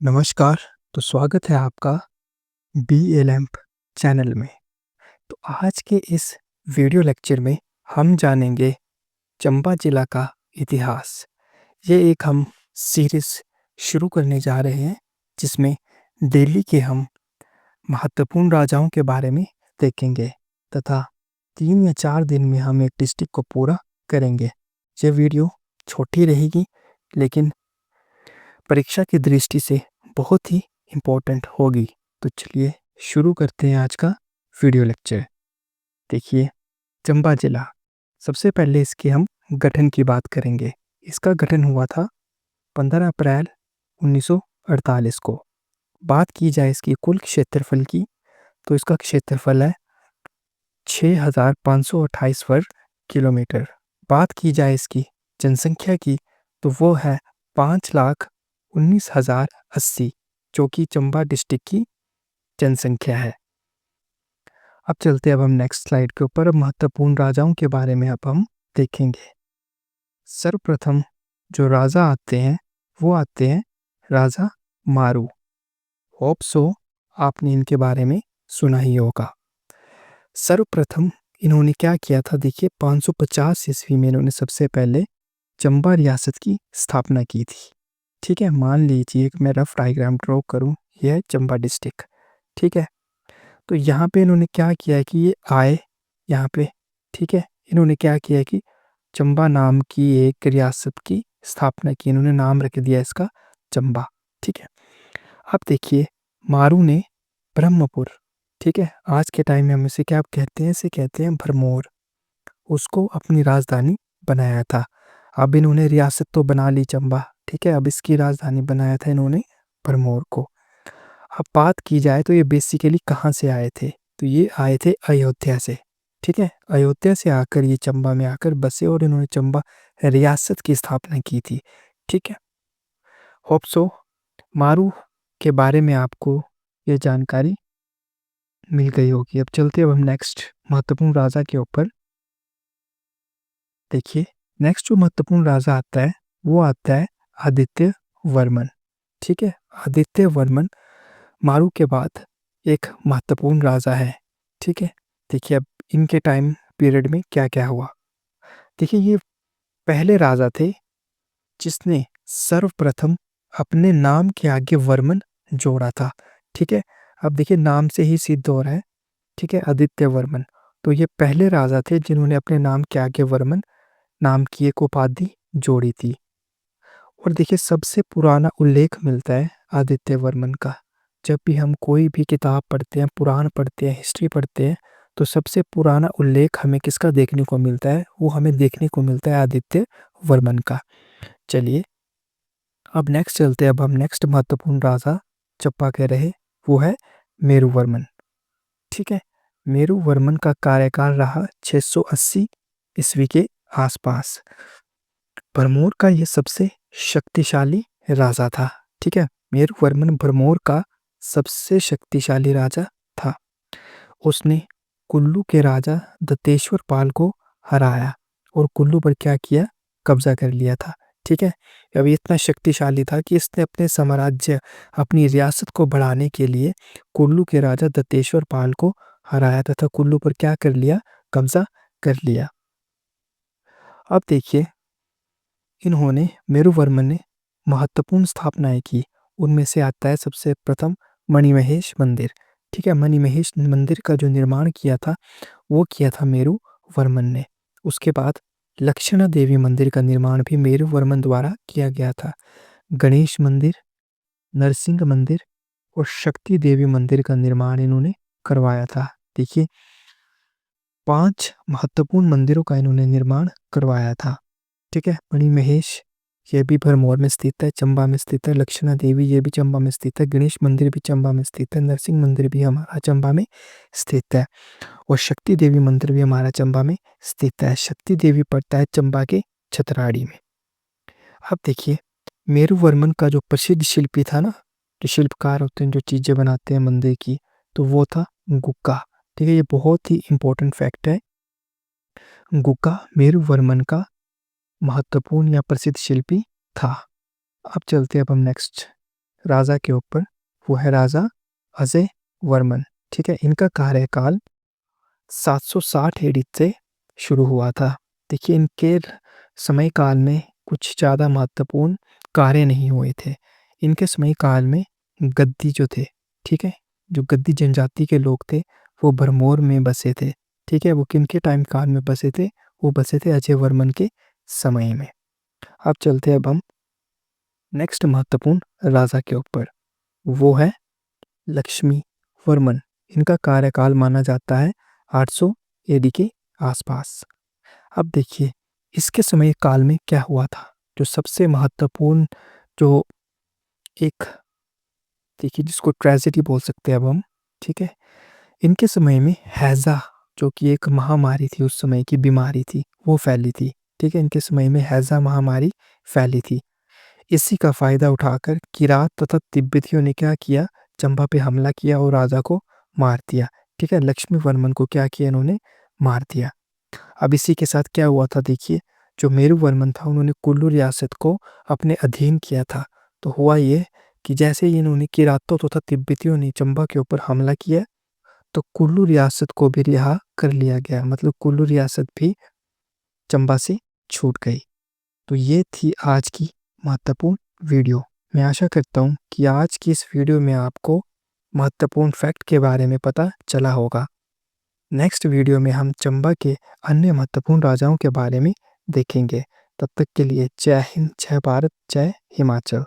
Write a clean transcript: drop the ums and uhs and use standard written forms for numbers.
नमस्कार। तो स्वागत है आपका BLAMP चैनल में। तो आज के इस वीडियो लेक्चर में हम जानेंगे चंबा जिला का इतिहास। ये एक हम सीरीज़ शुरू करने जा रहे हैं जिसमें दिल्ली के हम महत्वपूर्ण राजाओं के बारे में देखेंगे तथा 3 या 4 दिन में हम एक डिस्ट्रिक्ट को पूरा करेंगे। ये वीडियो छोटी रहेगी लेकिन परीक्षा की दृष्टि से बहुत ही इम्पोर्टेंट होगी। तो चलिए शुरू करते हैं आज का वीडियो लेक्चर। देखिए, चंबा जिला, सबसे पहले इसके हम गठन की बात करेंगे। इसका गठन हुआ था 15 अप्रैल 1948 को। बात की जाए इसकी कुल क्षेत्रफल की, तो इसका क्षेत्रफल है 6528 वर्ग किलोमीटर। बात की जाए इसकी जनसंख्या की, तो वो है 5,19,080, जो कि चंबा डिस्ट्रिक्ट की जनसंख्या है। अब चलते हैं अब हम नेक्स्ट स्लाइड के ऊपर। महत्वपूर्ण राजाओं के बारे में अब हम देखेंगे। सर्वप्रथम जो राजा आते हैं वो आते हैं राजा मारू। होप सो आपने इनके बारे में सुना ही होगा। सर्वप्रथम इन्होंने क्या किया था, देखिए 550 ईस्वी में इन्होंने सबसे पहले चंबा रियासत की स्थापना की थी। ठीक है, मान लीजिए कि मैं रफ डायग्राम ड्रॉ करूं, यह है चंबा डिस्ट्रिक्ट। ठीक है, तो यहाँ पे इन्होंने क्या किया है कि ये आए यहाँ पे। ठीक है, इन्होंने क्या किया है कि चंबा नाम की एक रियासत की स्थापना की। इन्होंने नाम रख दिया इसका चंबा। ठीक है, अब देखिए मारू ने ब्रह्मपुर, ठीक है, आज के टाइम में हम इसे क्या कहते हैं, इसे कहते हैं भरमौर, उसको अपनी राजधानी बनाया था। अब इन्होंने रियासत तो बना ली चंबा, ठीक है, अब इसकी राजधानी बनाया था इन्होंने भरमौर को। अब बात की जाए तो ये बेसिकली कहाँ से आए थे, तो ये आए थे अयोध्या से। ठीक है, अयोध्या से आकर ये चंबा में आकर बसे और इन्होंने चंबा रियासत की स्थापना की थी। ठीक है, होप सो मारू के बारे में आपको ये जानकारी मिल गई होगी। अब चलते अब हम नेक्स्ट महत्वपूर्ण राजा के ऊपर। देखिए, नेक्स्ट जो महत्वपूर्ण राजा आता है वो आता है आदित्य वर्मन। ठीक है, आदित्य वर्मन मारू के बाद एक महत्वपूर्ण राजा है। ठीक है, देखिए अब इनके टाइम पीरियड में क्या क्या हुआ। देखिए, ये पहले राजा थे जिसने सर्वप्रथम अपने नाम के आगे वर्मन जोड़ा था। ठीक है, अब देखिए नाम से ही सिद्ध हो रहा है। ठीक है, आदित्य वर्मन, तो ये पहले राजा थे जिन्होंने अपने नाम के आगे वर्मन नाम की एक उपाधि जोड़ी थी। और देखिए सबसे पुराना उल्लेख मिलता है आदित्य वर्मन का। जब भी हम कोई भी किताब पढ़ते हैं, पुराण पढ़ते हैं, हिस्ट्री पढ़ते हैं, तो सबसे पुराना उल्लेख हमें किसका देखने को मिलता है, वो हमें देखने को मिलता है आदित्य वर्मन का। चलिए अब नेक्स्ट चलते हैं। अब हम नेक्स्ट महत्वपूर्ण राजा चप्पा के रहे वो है मेरुवर्मन। ठीक है, मेरुवर्मन का कार्यकाल रहा 680 ईस्वी के आसपास। भरमौर का ये सबसे शक्तिशाली राजा था। ठीक है, मेरुवर्मन भरमौर का सबसे शक्तिशाली राजा था। उसने कुल्लू के राजा दत्तेश्वर पाल को हराया और कुल्लू पर क्या किया, कब्जा कर लिया था। ठीक है, अब ये इतना शक्तिशाली था कि इसने अपने साम्राज्य, अपनी रियासत को बढ़ाने के लिए कुल्लू के राजा दत्तेश्वर पाल को हराया तथा कुल्लू पर क्या कर लिया, कब्जा कर लिया। अब देखिए इन्होंने, मेरुवर्मन ने महत्वपूर्ण स्थापनाएं की। उनमें से आता है सबसे प्रथम मणिमहेश मंदिर। ठीक है, मणिमहेश मंदिर का जो निर्माण किया था वो किया था मेरुवर्मन ने। उसके बाद लक्षणा देवी मंदिर का निर्माण भी मेरुवर्मन द्वारा किया गया था। गणेश मंदिर, नरसिंह मंदिर और शक्ति देवी मंदिर का निर्माण इन्होंने करवाया था। देखिए 5 महत्वपूर्ण मंदिरों का इन्होंने निर्माण करवाया था। ठीक है, मणिमहेश ये भी भरमौर में स्थित है, चंबा में स्थित है। लक्षणा देवी ये भी चंबा में स्थित है। गणेश मंदिर भी चंबा में स्थित है। नरसिंह मंदिर भी हमारा चंबा में स्थित है और शक्ति देवी मंदिर भी हमारा चंबा में स्थित है। शक्ति देवी पड़ता है चंबा के छतराड़ी में। अब देखिए मेरुवर्मन का जो प्रसिद्ध शिल्पी था ना, जो शिल्पकार होते हैं जो चीजें बनाते हैं मंदिर की, तो वो था गुक्का। ठीक है, ये बहुत ही इंपॉर्टेंट फैक्ट है। गुक्का मेरुवर्मन का महत्वपूर्ण या प्रसिद्ध शिल्पी था। अब चलते हैं अब हम नेक्स्ट राजा के ऊपर, वो है राजा अजय वर्मन। ठीक है, इनका कार्यकाल 760 एडी से शुरू हुआ था। देखिए, इनके समय काल में कुछ ज़्यादा महत्वपूर्ण कार्य नहीं हुए थे। इनके समय काल में गद्दी जो थे, ठीक है, जो गद्दी जनजाति के लोग थे, वो भरमौर में बसे थे। ठीक है, वो किनके टाइम काल में बसे थे? वो बसे थे अजय वर्मन के समय में। अब चलते हैं अब हम नेक्स्ट महत्वपूर्ण राजा के ऊपर, वो है लक्ष्मी वर्मन। इनका कार्यकाल माना जाता है 800 एडी के आसपास। अब देखिए, इसके समय काल में क्या हुआ था? जो सबसे महत्वपूर्ण, जो एक, देखिए, जिसको ट्रेजेडी बोल सकते हैं अब हम, ठीक है, इनके समय में हैजा, जो कि एक महामारी थी, उस समय की बीमारी थी, वो फैली थी। ठीक है, इनके समय में हैजा महामारी फैली थी। इसी का फायदा उठाकर किरात तथा तिब्बतियों ने क्या किया? चंबा पे हमला किया और राजा को मार दिया। ठीक है, लक्ष्मी वर्मन को क्या किया? इन्होंने मार दिया। अब इसी के साथ क्या हुआ था? देखिए, जो मेरू वर्मन था, उन्होंने कुल्लू रियासत को अपने अधीन किया था। तो हुआ ये कि जैसे ही इन्होंने किरातों तथा तिब्बतियों ने चंबा के ऊपर हमला किया, तो कुल्लू रियासत को भी रिहा कर लिया गया। मतलब कुल्लू रियासत भी चंबा से छूट गई। तो ये थी आज की महत्वपूर्ण वीडियो। मैं आशा करता हूँ कि आज की इस वीडियो में आपको महत्वपूर्ण फैक्ट के बारे में पता चला होगा। नेक्स्ट वीडियो में हम चंबा के अन्य महत्वपूर्ण राजाओं के बारे में देखेंगे। तब तक के लिए जय हिंद, जय भारत, जय हिमाचल।